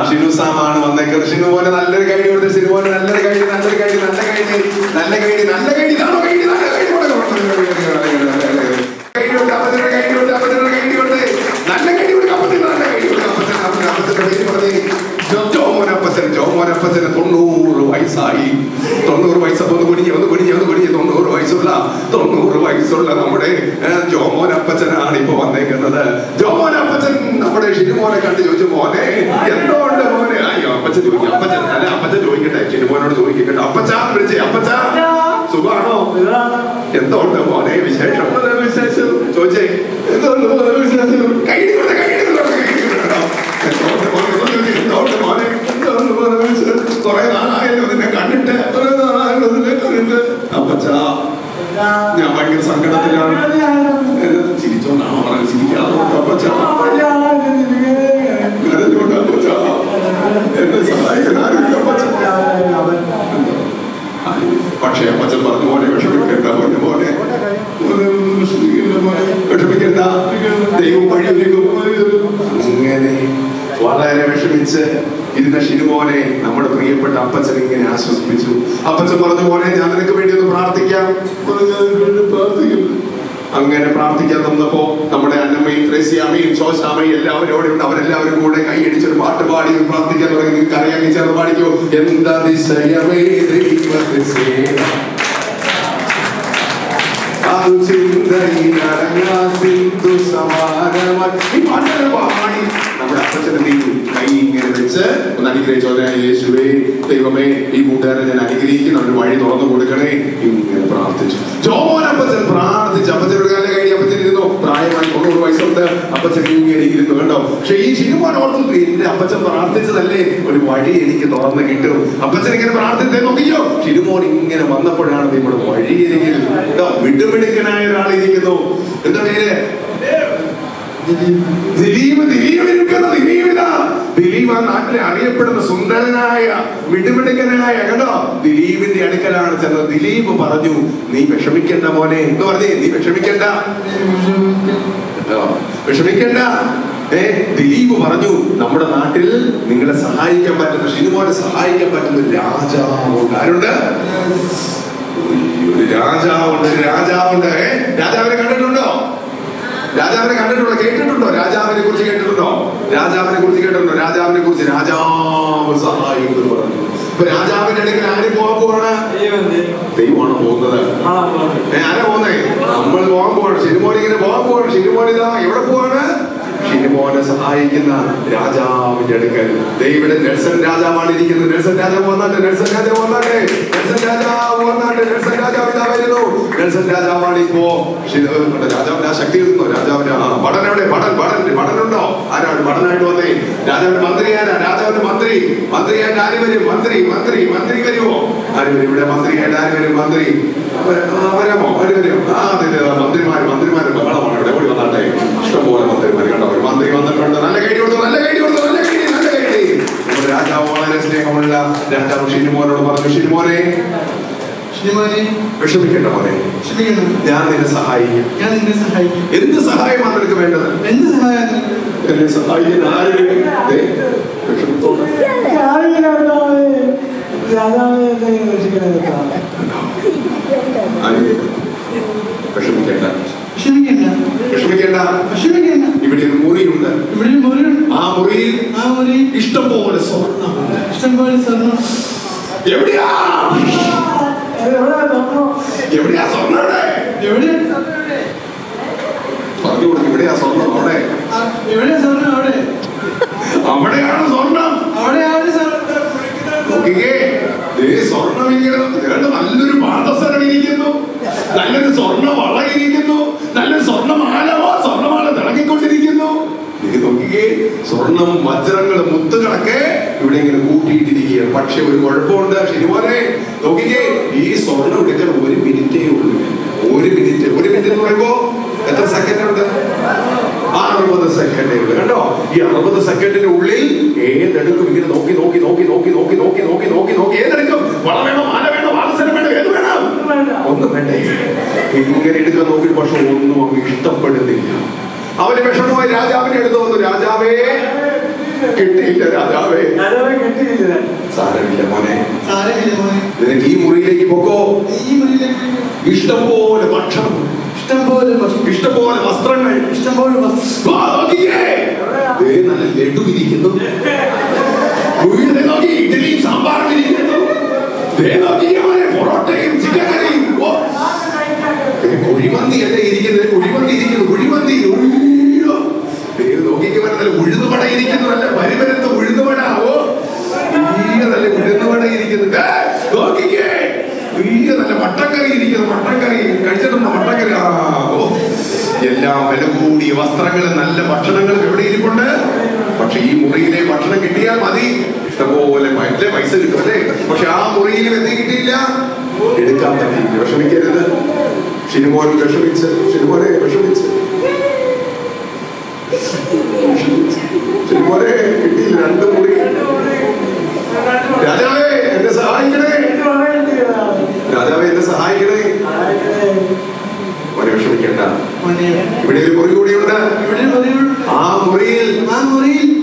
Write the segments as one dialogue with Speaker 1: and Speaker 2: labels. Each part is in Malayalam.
Speaker 1: ഷിനു സാമാണ് വന്നേക്കുന്നത്. ഷിനു പോലെ നല്ലൊരു കൈ കൊടുത്ത്, ഷിനു പോലെ നല്ലൊരു കൈ, നല്ലൊരു കൈ, നല്ല കൈ, നല്ല കൈ, നല്ല കൈ, ഇതാണോ കൈ, നല്ല കൈ കൊടുത്ത്, അപ്പച്ചന്റെ കൈ കൊടുത്ത്, അപ്പച്ചന്റെ കൈ കൊടുത്ത്, നല്ല കൈ കൊടുത്ത്, അപ്പച്ചന്റെ നല്ല കൈ കൊടുത്ത്, അപ്പച്ചന്റെ പേര് പറഞ്ഞേ ജോമോനപ്പച്ചൻ. ജോമോനപ്പച്ചന് 90 വയസ്സായി. 90 വയസ്സ്. ഒന്ന് കുടിഞ്ഞ് 90 വയസ്സുള്ള നമ്മുടെ ജോമോനപ്പച്ചനാണ് ഇപ്പൊ വന്നേക്കുന്നത്. ജോമോനപ്പച്ചൻ നമ്മുടെ ഷിനുമോനെ കണ്ട് ചോദിച്ചു, മോനെ എന്തുകൊണ്ട് മോനെ? അയ്യോ അപ്പച്ചൻ ചോദിക്കും, അപ്പച്ചൻ അല്ല അപ്പച്ചൻ ചോദിക്കട്ടെ, ഷിനുമോനോട് ചോദിക്കട്ടെ. അപ്പച്ചാന്ന് വിളിച്ചേ, അപ്പച്ചാ സുഖാണോ? എന്തുകൊണ്ട് മോനെ വിശേഷം? വിശേഷം ചോദിച്ചേ, എന്തുകൊണ്ട് മോനെ വിശേഷം? കൈ കുറെ നാളായല്ലോ നിന്നെ കണ്ടിട്ട്. അപ്പച്ചാ ഞാൻ ഭയങ്കര സങ്കടത്തിലാണ്. ചിരിച്ചോണ്ടാണോ പറഞ്ഞത്? ചിരിക്കാതെ അപ്പച്ചാ കരഞ്ഞോണ്ട് അപ്പച്ചാ എന്നെ സഹായിക്കാൻ ആരും അപ്പച്ച. പക്ഷേ അപ്പച്ചൻ പറഞ്ഞു, മോനെ വിഷമിക്കണ്ട, മോനെ വിഷമിക്കണ്ട, ദൈവം വഴിയൊരുക്കും. അങ്ങനെ വളരെ വിഷമിച്ച് ഇരുന്ന ഷിനുമോനെ നമ്മുടെ പ്രിയപ്പെട്ട അപ്പച്ചൻ ഇങ്ങനെ ആശ്വസിപ്പിച്ചു. അപ്പച്ചൻ പറഞ്ഞു, മോനെ ഞാൻ നിനക്ക് വേണ്ടി ഒന്ന് പ്രാർത്ഥിക്കാം. അങ്ങനെ പ്രാർത്ഥിക്കാൻ തന്നപ്പോ നമ്മുടെ അന്നമ്മയും ത്രേസ്യാമ്മയും ശോശാമ്മയും എല്ലാവരും അവിടെ ഉണ്ട്. അവരെല്ലാവരും കൂടെ കൈയടിച്ചൊരു പാട്ട് പാടി പ്രാർത്ഥിക്കാൻ തുടങ്ങി. നിങ്ങൾക്ക് അറിയാമെങ്കിൽ ചേർന്ന് പാടിക്കോ. എന്താ ദിശയമേ ദൈവത്തിസേന പാടി നമ്മുടെ അപ്പച്ചന്റെ കൈ ഇങ്ങനെ വെച്ച് ഒന്ന് അനുഗ്രഹിച്ചോ. യേശുവേ ദൈവമേ ഈ കൂട്ടുകാരെ ഞാൻ അനുഗ്രഹിക്കുന്നു, ഒരു വഴി തുറന്നു കൊടുക്കണേ. ഇങ്ങനെ പ്രാർത്ഥിച്ചു. ജോമോനപ്പച്ചൻ പ്രാർത്ഥിച്ചു. അപ്പച്ചനോട് കാലം കഴിഞ്ഞ് അപ്പച്ചൻ ഇരുന്നു. പ്രായമായി 90 വയസ്സുണ്ട്. അപ്പച്ചൻ ഇങ്ങനെ ഇരുന്നു കണ്ടോ. പക്ഷെ ഈ ഷിനുമോൻ ഓർത്തു, എന്റെ അപ്പച്ചൻ പ്രാർത്ഥിച്ചതല്ലേ, ഒരു വഴി എനിക്ക് തുറന്ന് കിട്ടും. അപ്പച്ചൻ ഇങ്ങനെ പ്രാർത്ഥിച്ചേ നോക്കിയോ. ഷിനുമോൻ ഇങ്ങനെ വന്നപ്പോഴാണ് നമ്മുടെ വഴിയരികിൽ വിട്ടുപിടിക്കനായ ഒരാളിരിക്കുന്നു. എന്താ പേര്? ദിലീപ്. ദിലീപ് ആ നാട്ടിലെ അറിയപ്പെടുന്ന സുന്ദരനായ മിടുമിടുക്കനായ കേട്ടോ ദിലീപിന്റെ അടുക്കലാണ് ചെന്നത്. ദിലീപ് പറഞ്ഞു, നീ വിഷമിക്കണ്ട മോനെ. എന്ന് പറഞ്ഞേ, നീ വിഷമിക്കണ്ട. ദിലീപ് പറഞ്ഞു, നമ്മുടെ നാട്ടിൽ നിങ്ങളെ സഹായിക്കാൻ പറ്റുന്ന, ഷിനുമോനെ സഹായിക്കാൻ പറ്റുന്ന ഒരു രാജാവുണ്ട്. ആരുണ്ട്? ഒരു രാജാവുണ്ട്. രാജാവിനെ കണ്ടിട്ടുണ്ടോ? കേട്ടിട്ടുണ്ടോ? രാജാവിനെ കുറിച്ച് കേട്ടിട്ടുണ്ടോ? രാജാവ് സഹായിക്കും പറഞ്ഞു. ഇപ്പൊ രാജാവിന്റെ അടുക്കൽ ആര് പോകാൻ പോവാണ്? ദൈവമാണ് പോകുന്നത്. ആരാ പോകുന്നേ? നമ്മൾ പോകാൻ പോവാണ്. ഷിനുമോനിങ്ങനെ പോകാൻ പോവാണ്. ഷിനുമോനിതാ എവിടെ പോവാണ്? ഷിനുമോനെ സഹായിക്കുന്ന രാജാവിന്റെ അടുക്കൽ. ദൈവയുടെ നെൽസൺ രാജാവാണ് ഇരിക്കുന്നത്. നെൽസൺ രാജാവ് വന്നാട്ടെ. നെൽസൺ രാജാവാണ് ഇപ്പോ. രാജാവിന്റെ ആ ശക്തി കിട്ടുന്നു. രാജാവിന്റെ ഭടൻ എവിടെ? ഭടനുണ്ടോ? ആരാണ് ഭടനായിട്ട് വന്നേ? രാജാവിന്റെ മന്ത്രി ആരാ? രാജാവിന്റെ മന്ത്രിയായിട്ട് ആര് വരും? മന്ത്രി വരുമോ? ആര് വരും ഇവിടെ? മന്ത്രിയായിട്ട് ആര് വരും? മന്ത്രി വരാമോ? ആര് വരും? മന്ത്രിമാര് ബഹളമാണ് ഇവിടെ. ഓടി വന്നാട്ടെ. ഇഷ്ടംപോലെ മന്ത്രിമാർ കണ്ടോ. ഒരു മന്ത്രി വന്നിട്ടുണ്ട്. നല്ല കൈ കൊടുത്തു. നമ്മുടെ രാജാവ് വളരെ സ്നേഹമുള്ള രാജാവ് ഷിനുമോനോട് പറഞ്ഞു, ഷിനുമോനെ വിഷമിക്കണ്ട മോനെ, ഞാൻ നിന്നെ സഹായിക്കും. എന്ത് സഹായമാണ് നിനക്ക് വേണ്ടത്? എന്നെ സഹായിക്കാൻ ആരും വിഷമിക്കണ്ട. ഇവിടെ ഒരു മുറിയുണ്ട്. ആ മുറിയിൽ ഇഷ്ടംപോലെ സ്വർണ്ണം. എവിടെയാ സ്വർണ്ണം? പറഞ്ഞു കൊടുക്കും. എവിടെയാ സ്വർണ്ണം? അവിടെയാണ് സ്വർണ്ണം. സ്വർണ്ണം ഇങ്ങനെ നല്ലൊരു പാദസരം ഇരിക്കുന്നു, നല്ലൊരു സ്വർണ്ണ വള ഇരിക്കുന്നു, നല്ലൊരു സ്വർണ്ണമാല തിളങ്ങിക്കൊണ്ടിരിക്കുന്നു. നോക്കിക്കേ, സ്വർണം, വജ്രങ്ങൾ, മുത്തുകളൊക്കെ ഇവിടെ ഇങ്ങനെ കൂട്ടിയിട്ടിരിക്കുകയാണ്. പക്ഷെ ഒരു കുഴപ്പമുണ്ട് ഷിനുമോനെ. നോക്കിക്കേ, ഈ സ്വർണ്ണം എടുക്കാൻ 1 മിനിറ്റേ ഉള്ളൂ. 1 മിനിറ്റ് എന്ന് പറയുമ്പോ എത്ര സെക്കൻഡ് ഉണ്ട്? 60 സെക്കൻഡേ ഉള്ളൂ. കണ്ടോ, ഈ 60 സെക്കൻഡിന്റെ ഉള്ളിൽ ഏതെടുക്കും? ഇങ്ങനെ നോക്കി ഏതെടുക്കും? വള വേണോ, മാല വേണോ, വാത്സരം വേണോ, ഏത് വേണം? ഒന്നും വേണ്ടേ. ഇങ്ങനെ എടുക്കാൻ നോക്കി, പക്ഷെ ഒന്നും അങ്ങ് ഇഷ്ടപ്പെടുന്നില്ല. അവന് വിഷമമായി രാജാവിന്റെ അടുത്ത് വന്നു. രാജാവേ, കിട്ടിയില്ല രാജാവേ. സാരമില്ല മോനെ, നിനക്ക് ഈ മുറിയിലേക്ക് പോക്കോ. ഇഷ്ടംപോലെ ഭക്ഷണം, ഇഷ്ടംപോലെ വസ്ത്രങ്ങൾ, നല്ല ലഡു ഇരിക്കുന്നു, ഇഡ്ഡലിയും സാമ്പാറും ഇരിക്കുന്നു, പൊറോട്ടയും ചിക്കൻ കറിയും, കുഴിമന്തി അല്ലേ ഇരിക്കുന്നത്, കുഴിമന്തി ഇരിക്കുന്നു, കുഴിമന്തി നോക്കിക്ക് നല്ല ഉഴുന്നുവട ഇരിക്കുന്നു, നല്ല പരിപരത്ത് ഉഴുന്നുവട. നല്ല ഉഴുന്നുവട ഇരിക്കുന്നു, നോക്കിക്കേ. നല്ല മട്ടക്കറി ഇരിക്കുന്നു, മട്ടക്കറി കഴിച്ചിട്ടുണ്ടോ? മട്ടക്കറി. എല്ലാം വില കൂടിയ വസ്ത്രങ്ങളും നല്ല ഭക്ഷണങ്ങളും എവിടെ ഇരിപ്പുണ്ട്. പക്ഷെ ഈ മുറിയിലെ ഭക്ഷണം കിട്ടിയാൽ മതി, ഇഷ്ടംപോലെ പൈസ കിട്ടും അല്ലേ. പക്ഷെ ആ മുറിയിലും എന്ത് കിട്ടിയില്ല, എടുക്കാൻ പറ്റിയില്ല. വിഷമിക്കരുത് ഷിനുമോൻ, വിഷമിച്ച് ഷിനുമോനെ, വിഷമിച്ച് ഷിനുമോനെ കിട്ടിയില്ല. 2 മുറി. രാജാവേ എന്നെ സഹായിക്കണേ, രാജാവേ എന്നെ സഹായിക്കണേ. മോനെ വിഷമിക്കണ്ട, ഇവിടെ ഒരു മുറി കൂടിയുണ്ട്. ആ മുറിയിൽ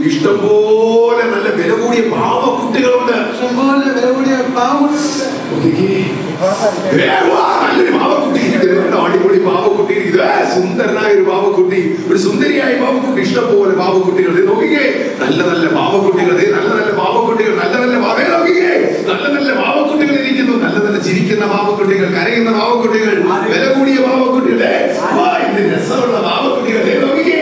Speaker 1: ഇഷ്ടംപോലെ നല്ല വില കൂടിയ പാവക്കുട്ടികളുണ്ട്. നല്ലൊരു പാവക്കുട്ടി, അടിപൊളി പാവക്കുട്ടി, സുന്ദരനായ ഒരു പാവക്കുട്ടി, ഒരു സുന്ദരിയായ പാവക്കുട്ടി, ഇഷ്ടംപോലെ പാവക്കുട്ടികൾ. നോക്കിക്കേ, നല്ല നല്ല പാവക്കുട്ടികൾ, നല്ല നല്ല പാവക്കുട്ടികൾ, നല്ല നല്ല നോക്കിക്കേ, നല്ല നല്ല പാവക്കുട്ടികൾ ഇരിക്കുന്നു, നല്ല നല്ല ചിരിക്കുന്ന പാവക്കുട്ടികൾ, കരയുന്ന പാവക്കുട്ടികൾ, വില കൂടിയ പാവക്കുട്ടികളെ, രസമുള്ള പാവക്കുട്ടികൾ. നോക്കിക്കേ,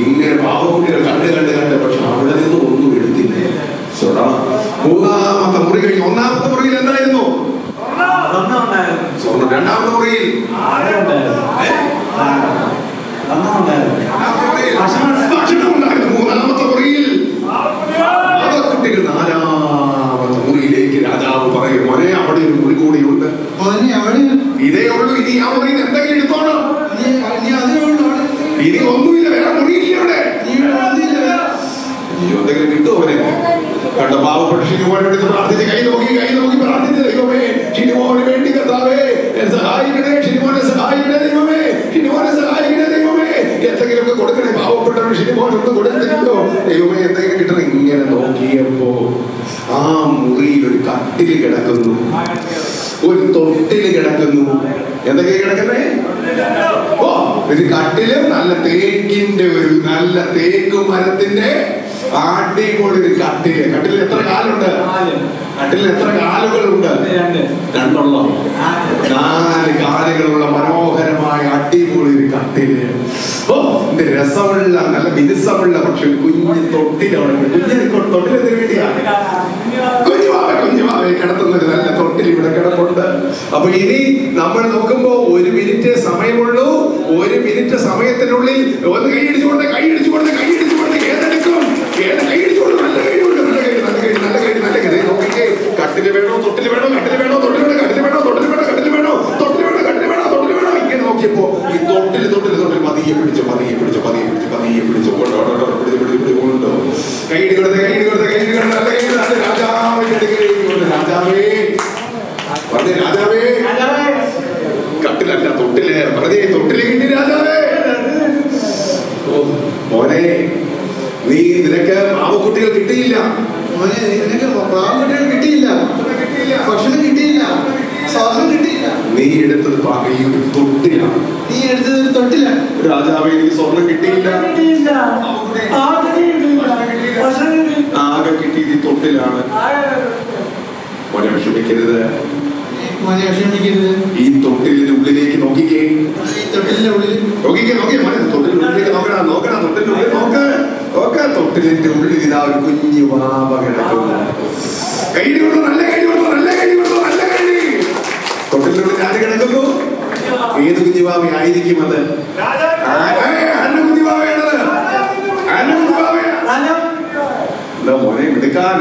Speaker 1: ഇങ്ങനെ പാവക്കുട്ടികൾ കണ്ട് കണ്ട് കണ്ട്. പക്ഷെ അവിടെ നിന്ന് ഒന്നും എടുത്തില്ല. 3ാമത്തെ മുറി കഴിഞ്ഞു. 1ാമത്തെ മുറിയിൽ എന്തായിരുന്നു? സ്വർണ്ണം. 2ാമത്തെ മുറിയിൽ ഭക്ഷണം ഉണ്ടായിരുന്നു. 3ാമത്തെ മുറിയിൽ പാവക്കുട്ടികൾ. 4ാമത്തെ മുറിയിലേക്ക് രാജാവ് പറയും, മോനെ അവിടെ ഒരു മുറി കൂടിയുണ്ട്. ഇതേ ഉള്ളൂ, ഇനി ആ മുറിയിൽ എന്തെങ്കിലും എടുത്തോണം. ഇനി ഒന്നുമില്ല, വേറെ മുറിയില്ല അവിടെ. എന്തെങ്കിലും കിട്ടുമോ അവനെ? കണ്ട പാവപ്പെട്ട ഷിനുമോനെ എടുത്ത് പ്രാർത്ഥിച്ച് കൈ നോക്കി പ്രാർത്ഥിച്ച്, ദൈവമേ ഷിനുമോന് വേണ്ടി കർത്താവേ സഹായിക്കണേ, ഷിനുമോനെ സഹായിക്കണേ ദൈവമേ, ഷിനുമോനെ സഹായിക്കണേ ദൈവമേ, എന്തെങ്കിലുമൊക്കെ കൊടുക്കണേ. പാവപ്പെട്ടവന് ഷിനുമോനൊന്നും കൊടുത്തില്ലല്ലോ ദൈവമേ, എന്തെങ്കിലും കിട്ടണം. ഇങ്ങനെ നോക്കിയപ്പോ ആ മുറിയിൽ ഒരു കട്ടില് കിടക്കുന്നു, ഒരു തൊട്ടില് കിടക്കുന്നു. എന്തൊക്കെയാ കിടക്കുന്നേ? ഒരു കട്ടിലും നല്ല തേക്കിന്റെ, ഒരു നല്ല തേക്ക് മരത്തിന്റെ അടിപൊളി ഒരു കട്ടില്. കട്ടിൽ എത്ര കാലുണ്ട്? കട്ടിൽ എത്ര കാലുകളുണ്ട്? 2 4 കാലുകളുള്ള മനോഹരമായ അടിപൊളി ഒരു കട്ടില്. രസമുള്ള, നല്ല മിനുസമുള്ള, പക്ഷെ ഒരു കുഞ്ഞു തൊട്ടിലാണ്. തൊട്ടിലെന്തിനു വേണ്ടിയാ? കുഞ്ഞുമാവെ കിടത്തുന്ന ഒരു നല്ല തൊട്ടിൽ ഇവിടെ കിടപ്പുണ്ട്. അപ്പൊ ഇനി നമ്മൾ നോക്കുമ്പോ 1 മിനിറ്റ് സമയമുള്ളൂ. 1 മിനിറ്റ് സമയത്തിനുള്ളിൽ ഒന്ന് കൈയടിച്ചുകൊണ്ട് ഏതെടുക്കും? കൈയടിച്ചുകൊണ്ട് നല്ല കഴിവുണ്ട്, നല്ല കഴിവ്, നല്ല കഴിവ്, നല്ല കഴിവ്, നല്ല കഴിവ്. നോക്കിക്കേ, കട്ടില് വേണോ, തൊട്ടില് വേണോ, കട്ടില് വേണോ, തൊട്ടില് വേണോ, കട്ടില് വേണോ, തൊട്ടില് വേണോ, കട്ടില് വേണോ, തൊട്ടില് വേണോ, കട്ടില് വേണോ, തൊട്ടില് വേണോ. ഇങ്ങനെ നോക്കിയപ്പോ ഈ തൊട്ടില് പതിയെ പിടിച്ചു കൊണ്ടോ. കൈയിടി കൊടുത്ത് നല്ല കഴിവ്. രാജാവിന്റെ അടുക്കലേക്ക് രാജാവേ, കട്ടിലല്ല തൊട്ടില്, വെറുതെ തൊട്ടില് കിട്ടി രാജാവേ. മോനെ, നിനക്ക് പാവക്കുട്ടികൾ കിട്ടിയില്ല. ഭക്ഷണം കിട്ടിയില്ല, സ്വർണം കിട്ടിയില്ല. നീ എടുത്തത് തൊട്ടിലാണ്. രാജാവേ, എനിക്ക് സ്വർണം കിട്ടിയില്ല, ആകെ കിട്ടിയത് തൊട്ടിലാണ്. മോനെ വിഷമിക്കരുത്. ഈ തൊട്ടിലിന്റെ ഉള്ളിലേക്ക് നോക്കിക്കേ, നോക്കിക്കേ മോനെ, തൊട്ടിലിനുള്ളിലേക്ക് നോക്കണം. തൊട്ടിലിന്റെ ഉള്ളിൽ ഇതാ ഒരു കുഞ്ഞു വാവ കിടക്കുന്നു. കൈയ്യടി കൊടുത്തു, നല്ല കൈ. തൊട്ടിലിനുള്ളിൽ ആര് കിടക്കുന്നു? ഏത് കുഞ്ഞുവാവ ആയിരിക്കും അത്? കുഞ്ഞുവാവയാണത്. മോനെ എടുക്കാൻ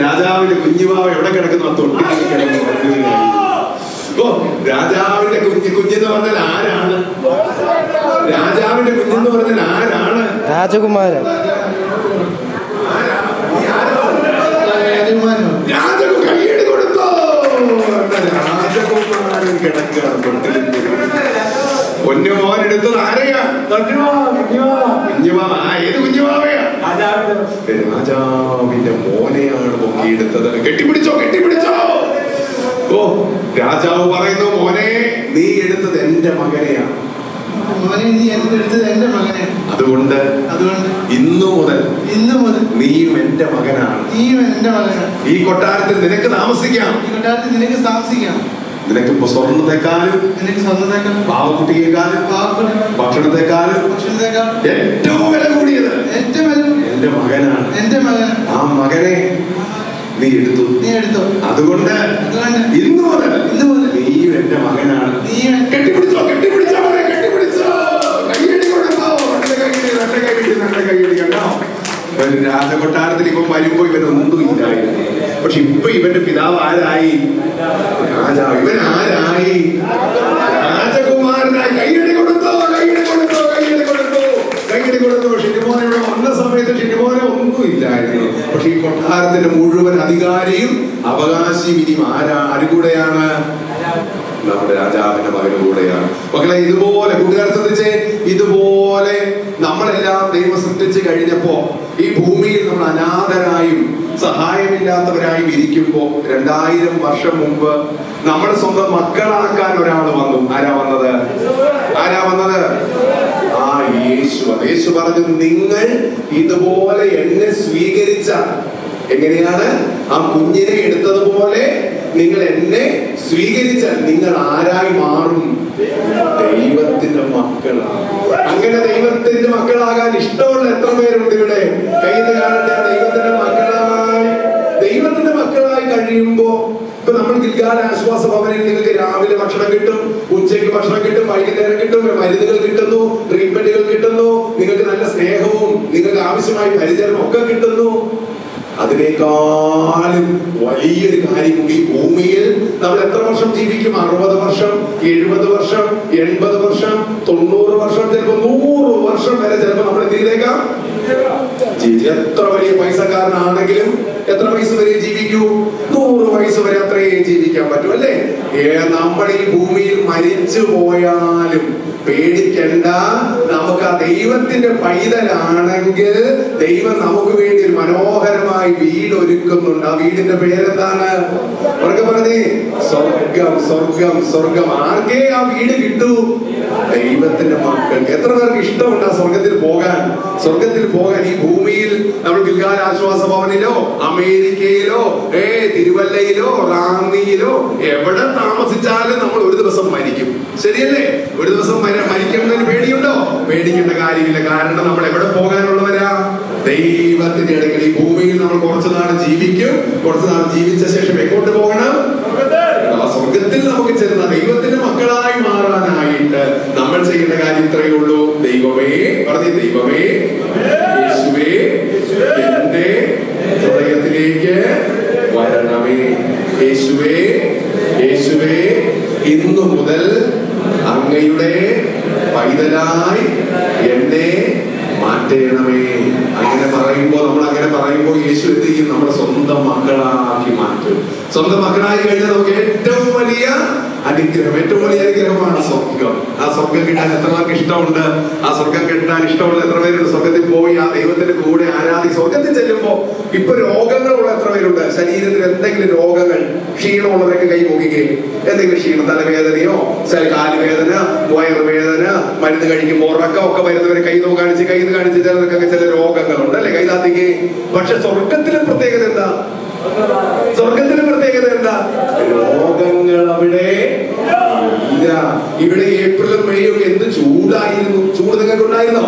Speaker 1: രാജാവിന്റെ കുഞ്ഞുവാവ എവിടെ കിടക്കുന്നു? ആ തൊട്ടിലേക്ക് കിടക്കുന്നു. രാജാവിന്റെ കുഞ്ഞെന്ന് പറഞ്ഞാൽ ആരാണ്? രാജാവിന്റെ കുഞ്ഞെന്ന് പറഞ്ഞാൽ ആരാണ്?
Speaker 2: രാജകുമാരൻ.
Speaker 1: കൈയ്യടി കൊടുത്തോ? രാജകുമാരൻ കിടക്കുകയാണ് തൊട്ടിലിന്റെ. പൊന്നുമോൻ എടുത്തത് ആരെയാ? കുഞ്ഞുമാവ. ഏത് കുഞ്ഞുമാവയാ? രാജാവിന്റെ മോനെയാണ് പൊക്കിയെടുത്തത്. കെട്ടിപ്പിടിച്ചോ, കെട്ടിപ്പിടിച്ചോ. ഓ, രാജാവ് പറയുന്നു, മോനെ നീ എടുത്തത് എന്റെ മകനെയാണ്. അതുകൊണ്ട് ഇന്നു മുതൽ നീയും എന്റെ മകനാണ്. ഈ കൊട്ടാരത്തിൽ നിനക്ക് താമസിക്കാം. നിനക്കിപ്പോ സ്വർണ്ണത്തെക്കാളും പാവക്കുട്ടിയെക്കാളും ഭക്ഷണത്തെക്കാളും ഏറ്റവും വില കൂടിയത് എന്റെ മകനാണ്. ആ മകനെ നീ എടുത്തു. അതുകൊണ്ട് ഇന്നു മുതൽ നീയും എന്റെ മകനാണ്. കെട്ടിപ്പിടിച്ചോ, കെട്ടിപ്പിടിച്ചോ, കെട്ടിപ്പിടിച്ചോ. കൈയടി കൊടുത്തോ. രണ്ട് കൈയടി കണ്ടോ. രാജകൊട്ടാരത്തിൽ ഇവൻ വരുമ്പോ ഇവനൊന്നും ഇല്ലായിരുന്നു. പക്ഷെ ഇപ്പൊ ഇവന്റെ പിതാവ് ആരായി? രാജാവ്. ഇവൻ ആരായി? രാജകുമാരനായി. കൈയടി കൊടുത്തോ, കൈയടി കൊടുത്തോ, കൈയടി കൊടുത്തോ, കൈയടി കൊടുത്തോ. ഷിനിമോൻ ഇവിടെ വന്ന സമയത്ത് ഷിനിമോനെ ഒന്നും ഇല്ലായിരുന്നു. പക്ഷെ ഈ കൊട്ടാരത്തിന്റെ മുഴുവൻ അധികാരിയും അവകാശിയും ഇനി ആര് കൂടെയാണ്? നമ്മുടെ രാജാവിന്റെ മകന് കൂടെയാണ്. മക്കളെ, ഇതുപോലെ കൂട്ടുകാർ ശ്രദ്ധിച്ചേ, ഇതുപോലെ നമ്മളെല്ലാം ദൈവം സൃഷ്ടിച്ച് കഴിഞ്ഞപ്പോ ഈ ഭൂമിയിൽ നമ്മൾ അനാഥരായും സഹായമില്ലാത്തവരായും ഇരിക്കുമ്പോ 2000 വർഷം മുമ്പ് നമ്മുടെ സ്വന്തം മക്കളാക്കാൻ ഒരാൾ വന്നു. ആരാ വന്നത്? ആ യേശു. യേശു പറഞ്ഞു, നിങ്ങൾ ഇതുപോലെ എന്നെ സ്വീകരിച്ച, എങ്ങനെയാണ്? ആ കുഞ്ഞിനെ എടുത്തതുപോലെ നിങ്ങൾ എന്നെ സ്വീകരിച്ചാൽ നിങ്ങൾ ആരായി മാറും? ദൈവത്തിന്റെ മക്കളാണ്. അങ്ങനെ ദൈവത്തിന്റെ മക്കളാകാൻ ഇഷ്ടമുള്ള എത്ര പേരുണ്ട് ഇവിടെ? കയ്യിൽ കാണട്ടെ. ദൈവത്തിന്റെ മക്കളായി കഴിയുമ്പോ ഇപ്പൊ നമ്മൾ ഗിൽഗാൽ ആശ്വാസ ഭവനിൽ നിങ്ങൾക്ക് രാവിലെ ഭക്ഷണം കിട്ടും, ഉച്ചയ്ക്ക് ഭക്ഷണം കിട്ടും, വൈകുന്നേരം കിട്ടും, മരുന്നുകൾ കിട്ടുന്നു, ട്രീറ്റ്മെന്റുകൾ കിട്ടുന്നു, നിങ്ങൾക്ക് നല്ല സ്നേഹവും നിങ്ങൾക്ക് ആവശ്യമായ പരിചരണം ഒക്കെ കിട്ടുന്നു. അതിനേക്കാളും വലിയൊരു കാര്യം ഈ ഭൂമിയിൽ നമ്മൾ എത്ര വർഷം ജീവിക്കും? 60 വർഷം, 70 വർഷം, 80 വർഷം, 90 വർഷം, ചിലപ്പോൾ 100 വർഷം വരെ ചിലപ്പോൾ നമ്മൾ എന്ത് ചെയ്തേക്കാം? എത്ര വലിയ പൈസക്കാരനാണെങ്കിലും എത്ര വയസ്സ് വരെ ജീവിക്കൂ? 100 വയസ്സ് വരെ അത്രയും ജീവിക്കാൻ പറ്റും, അല്ലേ? നമ്മൾ ഈ ഭൂമിയിൽ മരിച്ചു പോയാലും പേടിക്കണ്ട. നമുക്ക് ആ ദൈവത്തിന്റെ പൈതലാണെങ്കിൽ ദൈവം നമുക്ക് വേണ്ടി ഒരു മനോഹരമായി വീട് ഒരുക്കുന്നുണ്ട്. ആ വീടിന്റെ പേരെന്താണ്? അവർക്ക് പറഞ്ഞേ, സ്വർഗം, സ്വർഗം, സ്വർഗം. ആർക്കേ ആ വീട് കിട്ടൂ? ദൈവത്തിന്റെ മക്കൾക്ക്. എത്ര പേർക്ക് ഇഷ്ടമുണ്ട് ആ സ്വർഗത്തിൽ പോകാൻ? സ്വർഗത്തിൽ പോകാൻ ഈ ഭൂമിയിൽ നമ്മൾ ഗിൽഗാൽ ആശ്വാസ ഭവനിലോ അമേരിക്കയിലോ തിരുവല്ലയിലോ റാന്നിയിലോ എവിടെ താമസിച്ചാലും നമ്മൾ ഒരു ദിവസം മരിക്കും. ശരിയല്ലേ? ഒരു ദിവസം മരിക്കുന്നതിന് പേടിയുണ്ടോ? പേടിക്കേണ്ട കാര്യമില്ല. കാരണം നമ്മൾ എവിടെ പോകാനുള്ളവരാ? ദൈവത്തിന്റെ അടുക്കൽ. ഈ ഭൂമിയിൽ നമ്മൾ കുറച്ചു നാൾ ജീവിക്കും. കുറച്ചു നാൾ ജീവിച്ച ശേഷം എങ്ങോട്ട് പോകണം? ആ സ്വർഗത്തിൽ നമുക്ക് ചെന്ന ദൈവത്തിന്റെ മക്കളായി മാറാനായിട്ട് നമ്മൾ ചെയ്യേണ്ട കാര്യം ഇത്രയേ ഉള്ളൂ. ദൈവമേ, പറഞ്ഞേ, ദൈവമേ, യേശുവേ, എന്റെ ഹൃദയത്തിലേക്ക് വരണമേ. യേശുവേ, യേശുവേ, ഇന്നു മുതൽ അങ്ങയുടെ പൈതലായി എന്നെ മാറ്റണമേ. അങ്ങനെ പറയുമ്പോ യേശു എന്ത് ചെയ്യും? നമ്മുടെ സ്വന്തം മക്കളാക്കി മാറ്റും. സ്വന്തം മക്കളായി കഴിഞ്ഞാൽ നമുക്ക് ഏറ്റവും വലിയ അനുഗ്രഹമാണ് സ്വർഗം. ആ സ്വർഗം കിട്ടാൻ എത്ര പേർക്ക് ഇഷ്ടമുണ്ട്? ആ സ്വർഗം കിട്ടാൻ ഇഷ്ടമുള്ള എത്ര പേരുണ്ട്? സ്വർഗത്തിൽ പോയി ആ ദൈവത്തിന്റെ കൂടെ സ്വർഗത്തിൽ ചെല്ലുമ്പോ ഇപ്പൊ രോഗങ്ങളുള്ള എത്ര പേരുണ്ട്? ശരീരത്തിൽ എന്തെങ്കിലും രോഗങ്ങൾ, ക്ഷീണമുള്ളവരൊക്കെ കൈ നോക്കുകയും എന്തെങ്കിലും ക്ഷീണം, തലവേദനയോ കാലുവേദന, വയറുവേദന, മരുന്ന് കഴിക്കുമ്പോൾ ഉറക്കമൊക്കെ വരുന്നവരെ കൈ കാണിച്ച് ചിലർക്കൊക്കെ ചില രോഗങ്ങളുണ്ട്, അല്ലെ? കൈതാത്തിക്ക്. പക്ഷെ സ്വർഗത്തിലെ പ്രത്യേകത എന്താ? രോഗങ്ങൾ അവിടെ ഇല്ല. ഇവിടെ ഏപ്രിലും മെയ്യും ഒക്കെ എന്ത് ചൂടായിരുന്നു. ചൂട് നിങ്ങൾക്ക് ഉണ്ടായിരുന്നോ?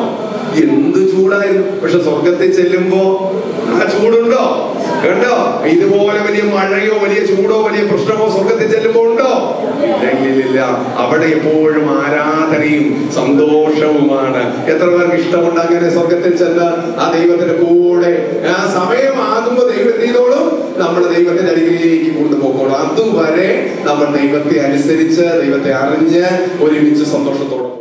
Speaker 1: എന്ത് ചൂടായിരുന്നു. പക്ഷെ സ്വർഗത്തിൽ ചെല്ലുമ്പോ ആ ചൂടുണ്ടോ? കണ്ടോ? ഇതുപോലെ വലിയ മഴയോ വലിയ ചൂടോ വലിയ പ്രശ്നമോ സ്വർഗത്തിൽ ചെല്ലുമ്പോ ഉണ്ടോ? ഇല്ല. അവിടെ എപ്പോഴും ആരാധനയും സന്തോഷവുമാണ്. എത്ര പേർക്ക് ഇഷ്ടമുണ്ട് അങ്ങനെ സ്വർഗത്തിൽ ചെന്ന് ആ ദൈവത്തിന്റെ കൂടെ? ആ സമയമാകുമ്പോ ദൈവം എന്ത് ചെയ്തോളും? നമ്മുടെ ദൈവത്തിന്റെ അരികിലേക്ക് കൊണ്ടുപോക്കോളും. അതുവരെ നമ്മൾ ദൈവത്തെ അനുസരിച്ച് ദൈവത്തെ അറിഞ്ഞ് ഒരുമിച്ച് സന്തോഷത്തോടെ